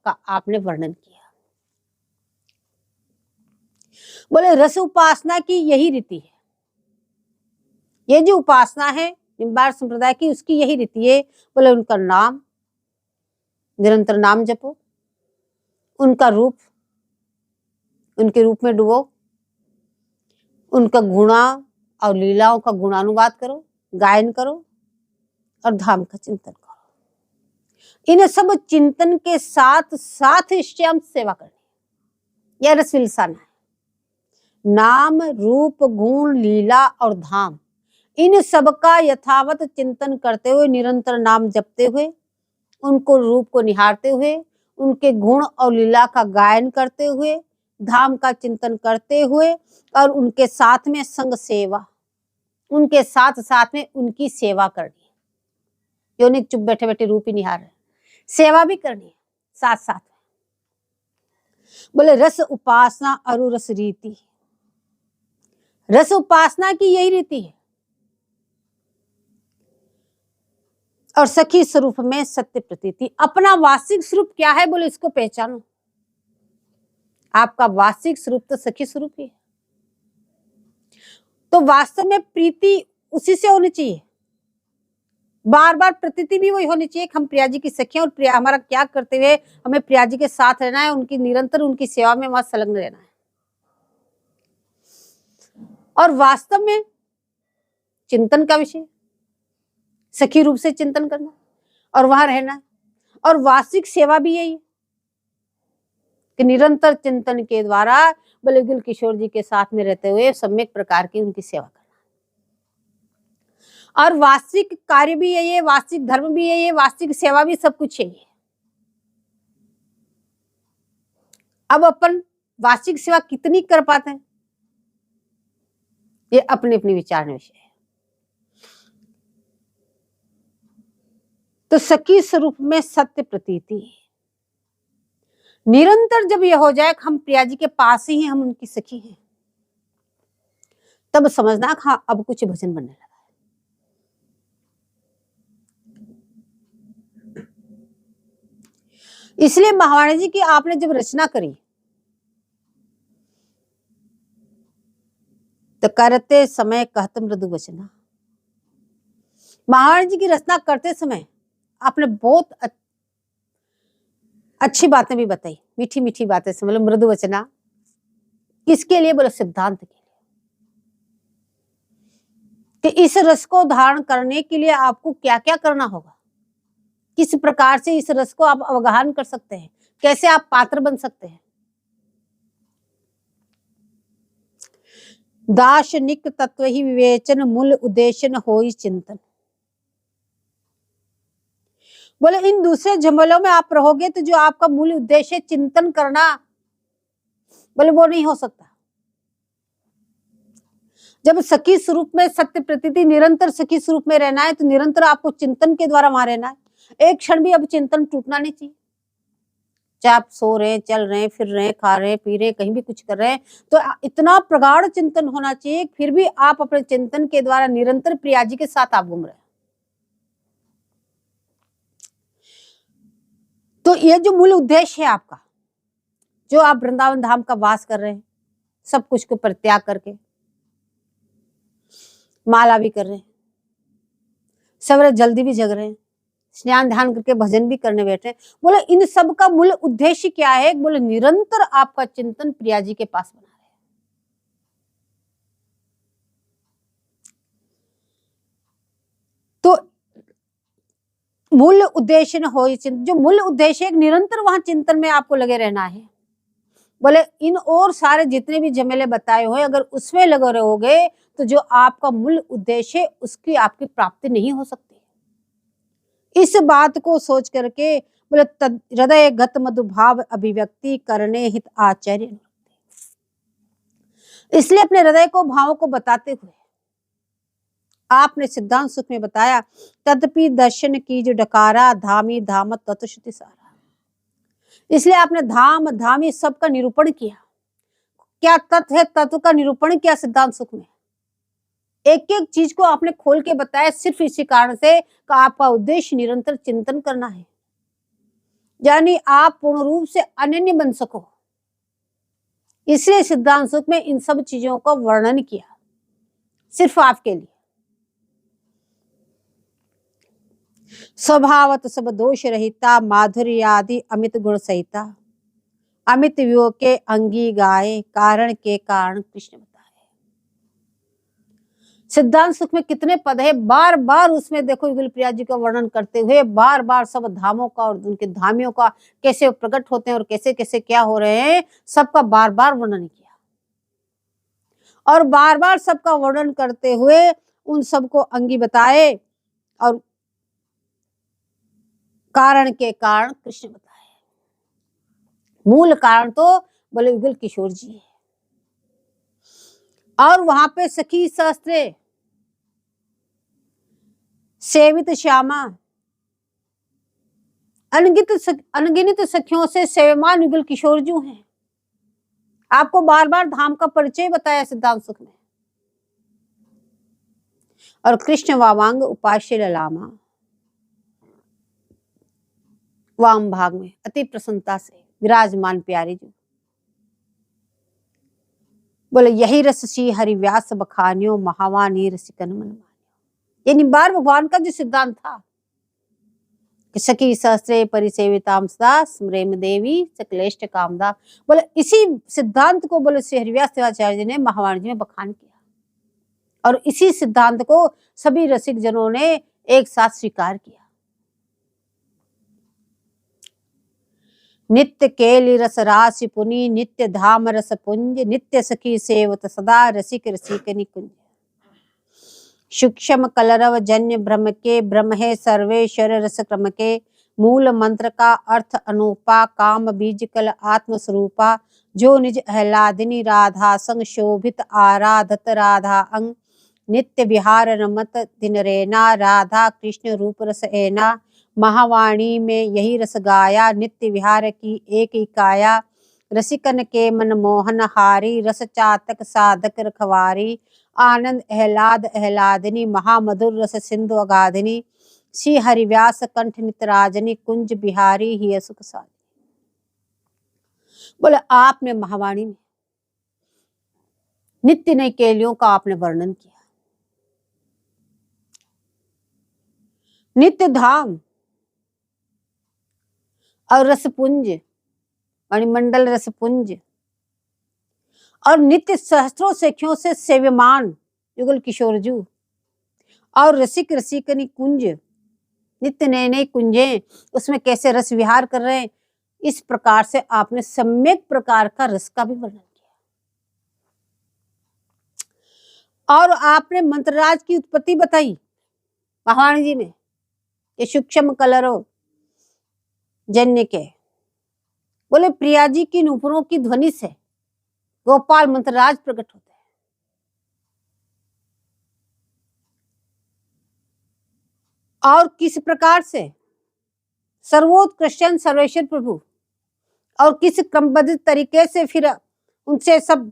का आपने वर्णन किया। बोले रस उपासना की यही रीति है। ये जो उपासना है निम्बार्क संप्रदाय की, उसकी यही रीति है। बोले उनका नाम, निरंतर नाम जपो, उनका रूप, उनके रूप में डूबो, उनका गुणा और लीलाओं का गुणानुवाद करो, गायन करो, और धाम का चिंतन करो। इन सब चिंतन के साथ साथ श्याम सेवा करनी, यह रस विलसाना है। नाम रूप गुण लीला और धाम, इन सब का यथावत चिंतन करते हुए, निरंतर नाम जपते हुए, उनको रूप को निहारते हुए, उनके गुण और लीला का गायन करते हुए, धाम का चिंतन करते हुए, और उनके साथ में संग सेवा, उनके साथ साथ में उनकी सेवा करनी है। क्यों नहीं चुप बैठे बैठे रूप ही निहार रहे, सेवा भी करनी है साथ साथ में। बोले रस उपासना अरु रस रीति, रस उपासना की यही रीति है। और सखी स्वरूप में सत्य प्रतीति, अपना वास्तविक स्वरूप क्या है बोले इसको पहचानो। आपका वास्तविक स्वरूप तो सखी स्वरूप ही है। तो वास्तव में प्रीति उसी से होनी चाहिए, बार बार प्रतीति भी वही होनी चाहिए कि हम प्रिया जी की सखी हैं और प्रिया हमारा क्या करते हुए हमें प्रिया जी के साथ रहना है, उनकी निरंतर उनकी सेवा में वहां संलग्न रहना है। और वास्तव में चिंतन का विषय सखी रूप से चिंतन करना और वहां रहना है। और वास्तविक सेवा भी यही है कि निरंतर चिंतन के द्वारा बलगुल किशोर जी के साथ में रहते हुए सम्यक प्रकार की उनकी सेवा करना। और वास्तविक कार्य भी यही है, वास्तविक धर्म भी यही है, वास्तविक सेवा भी सब कुछ यही है। अब अपन वास्तविक सेवा कितनी कर पाते हैं ये अपने अपने विचार विषय है। तो सखी स्वरूप में सत्य प्रतीति, निरंतर जब यह हो जाए कि हम प्रिया जी के पास ही हैं, हम उनकी सखी हैं, तब समझना हाँ अब कुछ भजन बनने लगा है। इसलिए महावाणी जी की आपने जब रचना करी तो करते समय कहत मृदु वचना, महावाणी जी की रचना करते समय आपने बहुत अच्छी बातें भी बताई, मीठी मीठी बातें से, मतलब मृदु वचना। किसके लिए बोले सिद्धांत के लिए, कि इस रस को धारण करने के लिए आपको क्या क्या करना होगा, किस प्रकार से इस रस को आप अवगाहन कर सकते हैं, कैसे आप पात्र बन सकते हैं। दार्शनिक तत्व ही विवेचन मूल उद्देश्य न होई चिंतन। बोले इन दूसरे झमेलों में आप रहोगे तो जो आपका मूल उद्देश्य चिंतन करना, बोले वो नहीं हो सकता। जब सखी स्वरूप में सत्य प्रतीति निरंतर सखी स्वरूप में रहना है तो निरंतर आपको चिंतन के द्वारा वहां रहना है। एक क्षण भी अब चिंतन टूटना नहीं चाहिए। चाहे आप सो रहे, चल रहे, फिर रहे, खा रहे, पी रहे, कहीं भी कुछ कर रहे हैं, तो इतना प्रगाढ़ चिंतन होना चाहिए फिर भी आप अपने चिंतन के द्वारा निरंतर प्रिया जी के साथ आप घूम रहे हैं। तो ये जो मूल उद्देश्य है आपका, जो आप वृंदावन धाम का वास कर रहे हैं, सब कुछ को परित्याग करके माला भी कर रहे हैं, सवेरे जल्दी भी जग रहे हैं, स्नान ध्यान करके भजन भी करने बैठे हैं, बोले इन सब का मूल उद्देश्य क्या है? बोले निरंतर आपका चिंतन प्रिया जी के पास बना रहे। तो मूल उद्देश्य न हो, जो मूल उद्देश्य है निरंतर वहां चिंतन में आपको लगे रहना है। बोले इन और सारे जितने भी झमेले बताए हुए अगर उसमें लगे रहोगे तो जो आपका मूल उद्देश्य है उसकी आपकी प्राप्ति नहीं हो सकती। इस बात को सोच करके बोले हृदय गत मधुभाव अभिव्यक्ति करने हित आचार्य, इसलिए अपने हृदय को भावों को बताते हुए आपने सिद्धांत सुख में बताया तदपि दर्शन की जो डकारा धामी धाम तत्वश्रुति सारा। इसलिए आपने धाम धामी सबका निरूपण किया। क्या तत्व है, तत्व का निरूपण किया सिद्धांत सुख में। एक एक चीज को आपने खोल के बताया सिर्फ इसी कारण से कि आपका उद्देश्य निरंतर चिंतन करना है, यानी आप पूर्ण रूप से अनन्य बन सको। इसलिए सिद्धांत सुख में इन सब चीजों का वर्णन किया सिर्फ आपके लिए। स्वभावत सब दोष रहिता माधुर्य आदि अमित गुण सहिता अमित वियोग के अंगी गाए कारण के कारण कृष्ण बताए। सिद्धांत सुख में कितने पद है, बार बार उसमें देखो युगल प्रिया जी का वर्णन करते हुए बार बार सब धामों का और उनके धामियों का कैसे प्रकट होते हैं और कैसे कैसे क्या हो रहे हैं सबका बार बार वर्णन किया। और बार बार सबका वर्णन करते हुए उन सबको अंगी बताए और कारण के कारण कृष्ण बताए। मूल कारण तो बोले युगल किशोर जी है। और वहां पे सखी शास्त्रे सेवित श्यामा, अनगिनत सखियों से सेवमान युगल किशोर जो हैं। आपको बार बार धाम का परिचय बताया सिद्धांत सुख में। और कृष्ण वामांग उपास्य ललामा, वाम भाग में अति प्रसन्नता से विराजमान प्यारे जी। बोले यही रस सी हरि व्यास बखानियो, महावानी रसिकन मन मानियो। ये निबार भगवान का जो सिद्धांत था कि सखी सहस्त्रे परिसेविताम सदा स्मरेम देवी सकलेष्ट कामदा। बोले इसी सिद्धांत को बोले श्री हरिव्यास देवाचार्य जी ने महावाणी जी में बखान किया, और इसी सिद्धांत को सभी रसिक जनों ने एक साथ स्वीकार किया। नित्य केली रस राशि पुनि, नित्य धाम रस पुंज, नित्य सखी सेवत सदा रसिक रसिक निकुंज। सूक्ष्म कलरव जन्य ब्रह्म के, ब्रह्म है सर्वेश्वर रस क्रम के। मूल मंत्र का अर्थ अनूपा, काम बीज कल आत्म स्वरूपा। जो निज आह्लादिनी राधा संग, शोभित आराधत राधा अंग। नित्य विहार रमत दिन रेना, राधा कृष्ण रूप रस एना। महावाणी में यही रस गाया, नित्य विहार की एक इकाया। रसिकन के मन मोहन हारी, रस चातक साधक रखवारी। आनंद आह्लाद आह्लादिनी, महामधुर रस सिंधु अगाधिनी। श्री हरिव्यास कंठ नितराजनी, कुंज बिहारी ही सुख साधी। बोले आपने महावाणी में नित्य नई केलियों का आपने वर्णन किया। नित्य धाम और रसपुंज, मणिमंडल रसपुंज, और नित्य सहस्त्रों सखियों से सेव्यमान युगल किशोर जू, और रसिक रसिकनी कुंज, नित्य नए नए कुंजे, उसमें कैसे रस विहार कर रहे हैं। इस प्रकार से आपने सम्यक प्रकार का रस का भी वर्णन किया। और आपने मंत्रराज की उत्पत्ति बताई महावाणी जी में, ये सूक्ष्म कलरो जन्य के। बोले प्रिया जी की नूपुरों की ध्वनि से गोपाल मंत्रराज प्रकट होते हैं। और किस प्रकार से सर्वोत्कृष्ट सर्वेश्वर प्रभु, और किस क्रमबद्ध तरीके से फिर उनसे सब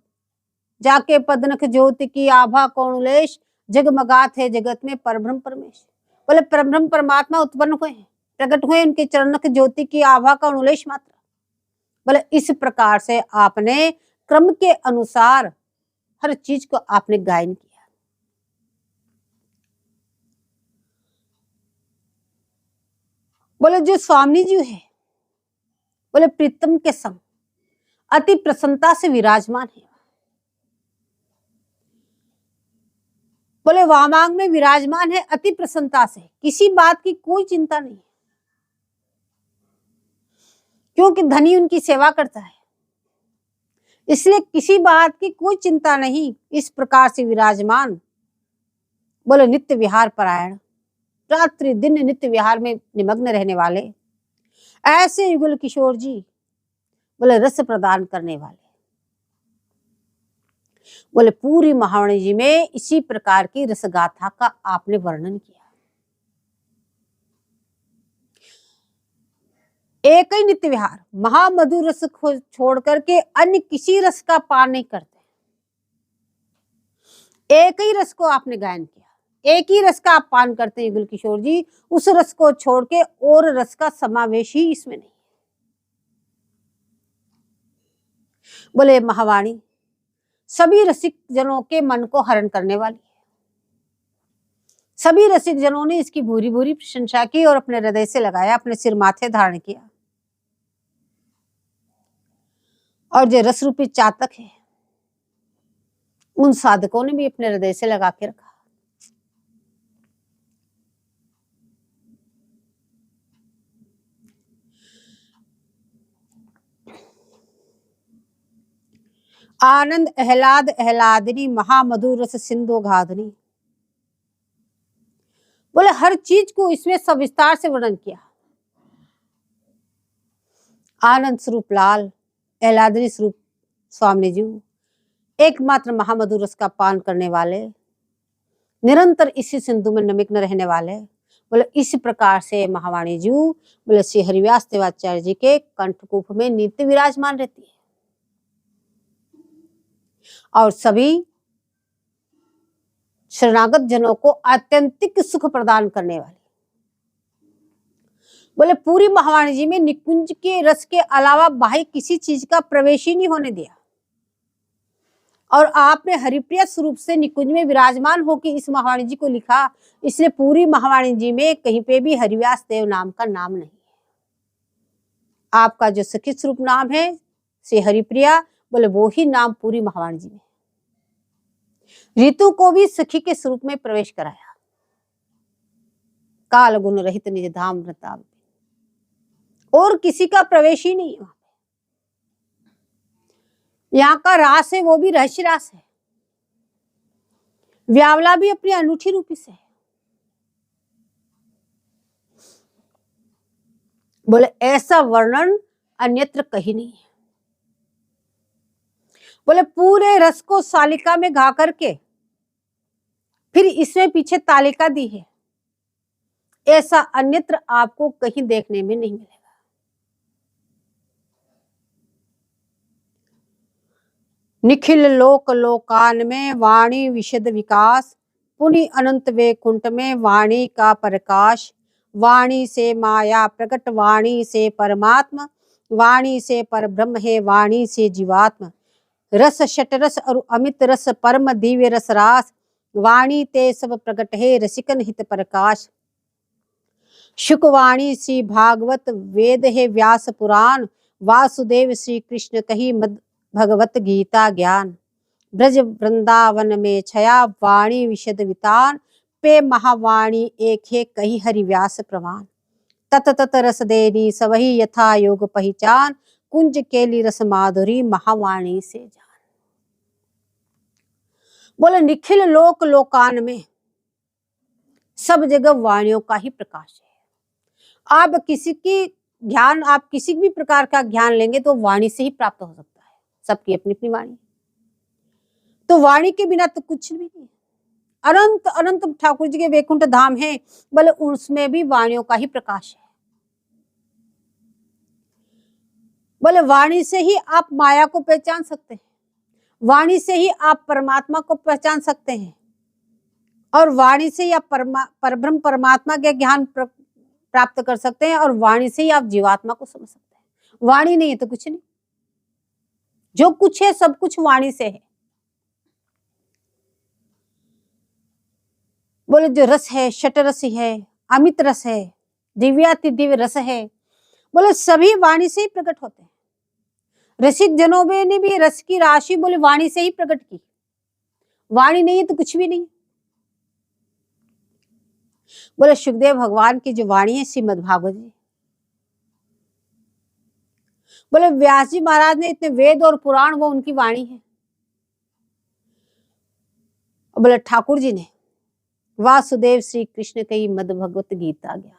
जाके पदनख ज्योति की आभा कौणुलेश, जगमगात है जगत में परब्रह्म परमेश। बोले परब्रह्म परमात्मा उत्पन्न हुए हैं, प्रकट हुए, उनके चरणक ज्योति की आभा का अनुलेश मात्र। बोले इस प्रकार से आपने क्रम के अनुसार हर चीज को आपने गायन किया। बोले जो स्वामी जी है, बोले प्रीतम के संग अति प्रसन्नता से विराजमान है। बोले वामांग में विराजमान है अति प्रसन्नता से, किसी बात की कोई चिंता नहीं, क्योंकि धनी उनकी सेवा करता है, इसलिए किसी बात की कोई चिंता नहीं। इस प्रकार से विराजमान, बोले नित्य विहार परायण, रात्रि दिन नित्य विहार में निमग्न रहने वाले ऐसे युगल किशोर जी, बोले रस प्रदान करने वाले। बोले पूरी महावाणी जी में इसी प्रकार की रसगाथा का आपने वर्णन किया। एक ही नित्य विहार, महामधुर रस को छोड़ करके अन्य किसी रस का पान नहीं करते। एक ही रस को आपने गायन किया, एक ही रस का आप पान करते हैं युगल किशोर जी। उस रस को छोड़ के और रस का समावेश ही इसमें नहीं। बोले महावाणी सभी रसिक जनों के मन को हरण करने वाली है। सभी रसिक जनों ने इसकी भूरी भूरी प्रशंसा की और अपने हृदय से लगाया, अपने सिर माथे धारण किया। और जो रस रूपी चातक है, उन साधकों ने भी अपने हृदय से लगा के रखा। आनंद आह्लाद आह्लादिनी, महामधुर रस सिंधु गाधनी। बोले हर चीज को इसमें सविस्तार से वर्णन किया। आनंद स्वरूप लाल, आह्लादिनी स्वरूप स्वामी जी, एकमात्र महामधुर रस का पान करने वाले, निरंतर इसी सिंधु में निमग्न रहने वाले, बोले इस प्रकार से महावाणी जी बोले श्री हरिव्यास देवाचार्य जी के कंठकूप में नित्य विराजमान रहती है और सभी शरणागत जनों को आत्यंतिक सुख प्रदान करने वाली। बोले पूरी महावाणी जी में निकुंज के रस के अलावा बाह्य किसी चीज का प्रवेश ही नहीं होने दिया और आपने हरिप्रिया स्वरूप से निकुंज में विराजमान होकर इस महावाणी जी को लिखा, इसलिए पूरी महावाणी जी में कहीं पे भी हरिव्यास देव नाम का नाम नहीं है। आपका जो सखी स्वरूप नाम है श्री हरिप्रिया, बोले वो ही नाम पूरी महावाणी जी में। ऋतु को भी सखी के स्वरूप में प्रवेश कराया, काल गुण रहित निज धाम रताव, और किसी का प्रवेश ही नहीं है। यहाँ का रास है वो भी रहस्य रास है, व्यावला भी अपनी अनूठी रूपी से है। बोले ऐसा वर्णन अन्यत्र कहीं नहीं है। बोले पूरे रस को सालिका में गा करके फिर इसमें पीछे तालिका दी है, ऐसा अन्यत्र आपको कहीं देखने में नहीं मिलेगा। निखिल लोक लोकान में वाणी विशद विकास, पुनि अनंत वैकुंठ में वाणी का प्रकाश। वाणी से माया प्रकट, वाणी से परमात्मा, वाणी से परब्रह्म है, वाणी से जीवात्मा। रस शटरस और अमित रस परम दिव्य रस रास, वाणी ते सब प्रकट है, रसिकन हित प्रकाश। शुकवाणी श्री भागवत, वेद है व्यास पुराण, वासुदेव श्री कृष्ण कही मद भगवत गीता ज्ञान। ब्रज वृंदावन में छया वाणी विशद वितान, पे महावाणी एक है कही हरिव्यास प्रमाण। तत तत रस देनी सवही यथा योग पहचान, कुंज केली रस माधुरी महावाणी से जान। बोले निखिल लोक लोकान में सब जगह वाणियों का ही प्रकाश है। आप किसी की ज्ञान, आप किसी भी प्रकार का ज्ञान लेंगे तो वाणी से ही प्राप्त हो सकता है। सबकी अपनी अपनी वाणी, तो वाणी के बिना तो कुछ भी नहीं। अनंत अनंत ठाकुर जी के वैकुंठ धाम है, बोले उसमें भी वाणियों का ही प्रकाश है। बोले वाणी से ही आप माया को पहचान सकते हैं, वाणी से ही आप परमात्मा को पहचान सकते हैं, और वाणी से ही आप परब्रह्म परमात्मा के ज्ञान प्राप्त कर सकते हैं, और वाणी से ही आप जीवात्मा को समझ सकते हैं। वाणी नहीं है तो कुछ नहीं, जो कुछ है सब कुछ वाणी से है। बोले जो रस है, शट रस है, अमित रस है, दिव्याति दिव्य रस है, बोले सभी वाणी से ही प्रकट होते हैं। रसिक जनों ने भी रस की राशि बोले वाणी से ही प्रकट की। वाणी नहीं है तो कुछ भी नहीं। बोले सुखदेव भगवान की जो वाणी है श्रीमद् भागवत जी, बोले व्यास जी महाराज ने इतने वेद और पुराण, वो उनकी वाणी है। बोले ठाकुर जी ने वासुदेव श्री कृष्ण कही मद भगवत गीता ज्ञान,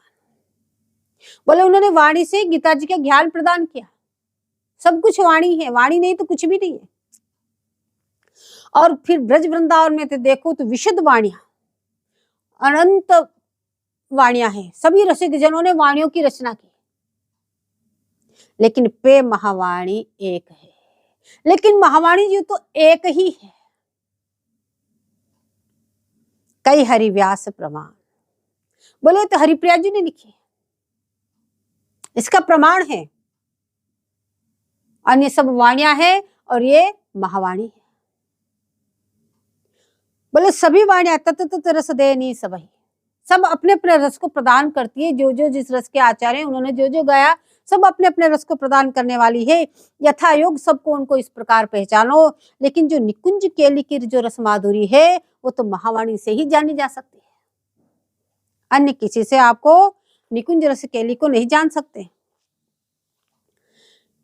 बोले उन्होंने वाणी से गीता जी का ज्ञान प्रदान किया। सब कुछ वाणी है, वाणी नहीं तो कुछ भी नहीं है। और फिर ब्रज वृंदावन में तो देखो तो विशुद्ध वाणियां, अनंत वाणियां हैं। सभी रसिक जनों ने वाणियों की रचना की, लेकिन पे महावाणी एक है। लेकिन महावाणी जी तो एक ही है, कई हरिव्यास प्रमाण। बोले तो हरिप्रिया जी ने लिखी, इसका प्रमाण है। अन्य सब वाणियां है और ये महावाणी है। बोले सभी वाणियां तत रस देनी सबही, सब अपने अपने रस को प्रदान करती है। जो जो जिस रस के आचार्य हैं, उन्होंने जो जो गाया, सब अपने अपने रस को प्रदान करने वाली है। यथा योग सबको उनको इस प्रकार पहचानो। लेकिन जो निकुंज केली की जो रस माधुरी है, वो तो महावाणी से ही जानी जा सकती है। अन्य किसी से आपको निकुंज रस केली को नहीं जान सकते।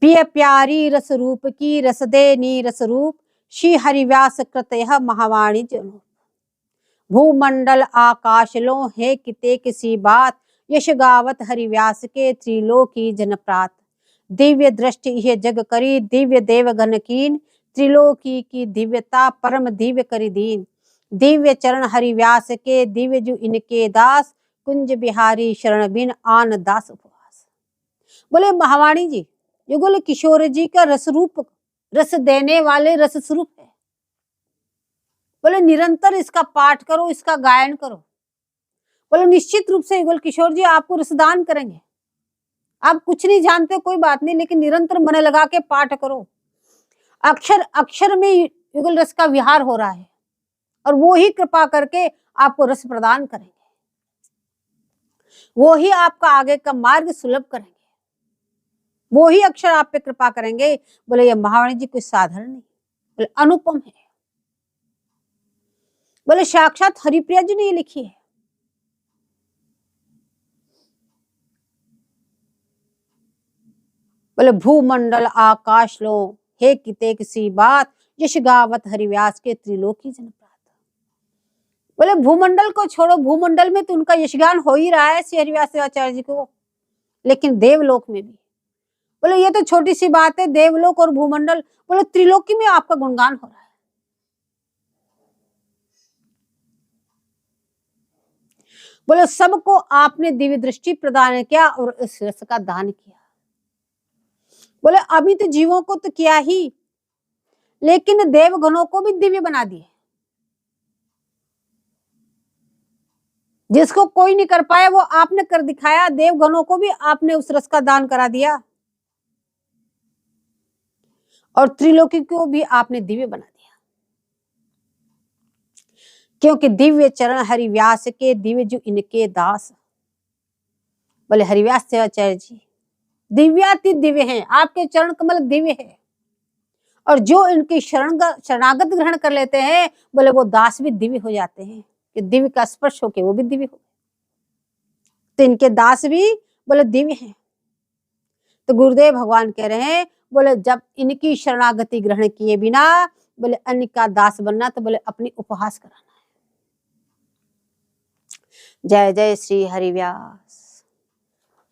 प्रिय प्यारी रस रूप की, रस देनी रस रूप, श्री हरिव्यास कृत यह महावाणी जनो। भूमंडल आकाश लो है किते किसी बात, यश गावत हरिव्यास के त्रिलोकी जनप्रात। दिव्य दृष्टि यह जग करी, दिव्य देवगण कीन, त्रिलोकी की दिव्यता परम दिव्य करी दीन। दिव्य चरण हरिव्यास के, दिव्य जो इनके दास, कुंज बिहारी शरण बिन आन दास उपवास। बोले महावाणी जी युगल किशोर जी का रस रूप, रस देने वाले रस स्वरूप है। बोले निरंतर इसका पाठ करो, इसका गायन करो। बोले निश्चित रूप से युगल किशोर जी आपको रसदान करेंगे। आप कुछ नहीं जानते कोई बात नहीं, लेकिन निरंतर मन लगा के पाठ करो। अक्षर अक्षर में युगल रस का विहार हो रहा है और वो ही कृपा करके आपको रस प्रदान करेंगे, वो ही आपका आगे का मार्ग सुलभ करेंगे, वो ही अक्षर आप पे कृपा करेंगे। बोले ये महावाणी जी कोई साधारण नहीं, बोले अनुपम है। बोले साक्षात हरिप्रिया जी ने ये लिखी है। बोले भूमंडल आकाश लो हे किते किसी बात, यश गावत हरिव्यास के त्रिलोकी जन प्रात। बोले भूमंडल को छोड़ो, भूमंडल में तो उनका यशगान हो ही रहा है श्री हरिव्यास देवाचार्य जी को, लेकिन देवलोक में भी, बोले ये तो छोटी सी बात है, देवलोक और भूमंडल, बोले त्रिलोकी में आपका गुणगान हो रहा है। बोले सबको आपने दिव्य दृष्टि प्रदान किया और इस रस का दान किया। बोले अभी तो जीवों को तो किया ही, लेकिन देवगणों को भी दिव्य बना दिए। जिसको कोई नहीं कर पाया वो आपने कर दिखाया, देवगणों को भी आपने उस रस का दान करा दिया और त्रिलोकी को भी आपने दिव्य बना दिया। क्योंकि दिव्य चरण हरिव्यास के, दिव्य जो इनके दास। बोले हरिव्यास देवाचार्य जी दिव्याति दिव्य हैं, आपके चरण कमल दिव्य है और जो इनकी शरणागत ग्रहण कर लेते हैं, बोले वो दास भी दिव्य हो जाते हैं कि दिव्य का स्पर्श होके वो भी दिव्य हो। तो इनके दास भी बोले दिव्य हैं। तो गुरुदेव भगवान कह रहे हैं, बोले जब इनकी शरणागति ग्रहण किए बिना बोले अन्य का दास बनना, तो बोले अपनी उपहास कराना है। जय जय श्री हरिव्यास।